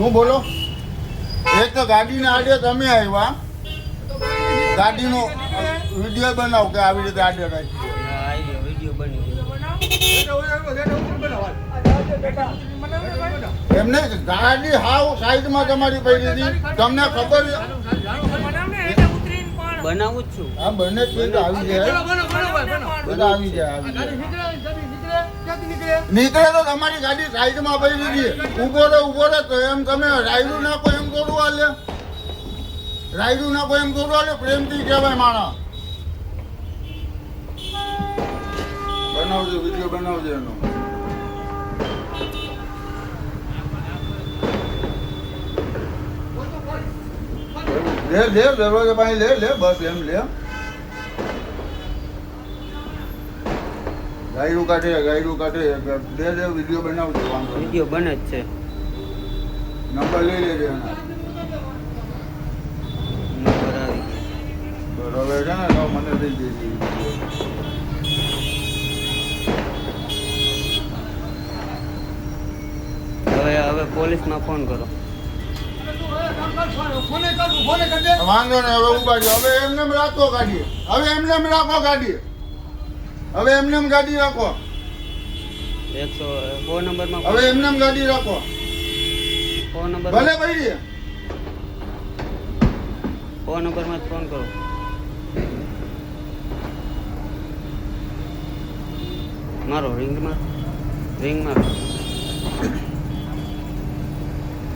હું બોલો એક તો ગાડીના આડે તમે આવ્યા ગાડીનો વિડીયો બનાવો કે આવી રીતે આડે રાખી એમને ગાડી હાવ સાઈડમાં તમારી પડી હતી તમને ખબર બનાવું જ છું. હા બંને જ આવી જાય બધા આવી જાય નીકળે તો તમારી ગાડી સાઈડમાં પડી હતી ઉભો રહે તો એમ તમે રાયડું નાખો એમ થોડું હાલે રાયડું નાખો એમ થોડું હાલે પ્રેમથી કહેવાય માણસ બનાવજો વિડીયો બનાવજો એનો લે દરવાજા પાસે લે બસ એમ લે ગાયરું કાઢે લે વિડીયો બનાવજો વાંધો વિડીયો બને જ છે. નંબર લઈ લેજો એના નંબર આવી બરોબર છે ને તો મને દઈ દેજો હવે પોલીસમાં ફોન કરો. વાંધો ને હવે ઉભા હવે એમને રાખો ગાડી હવે એમને રાખો ગાડી હવે એમને ગાડી રાખો 100 ફોન નંબરમાં હવે એમને ગાડી રાખો ફોન નંબર ભલે ભાઈ ફોન નંબરમાં જ ફોન કરો. મારો રિંગમાં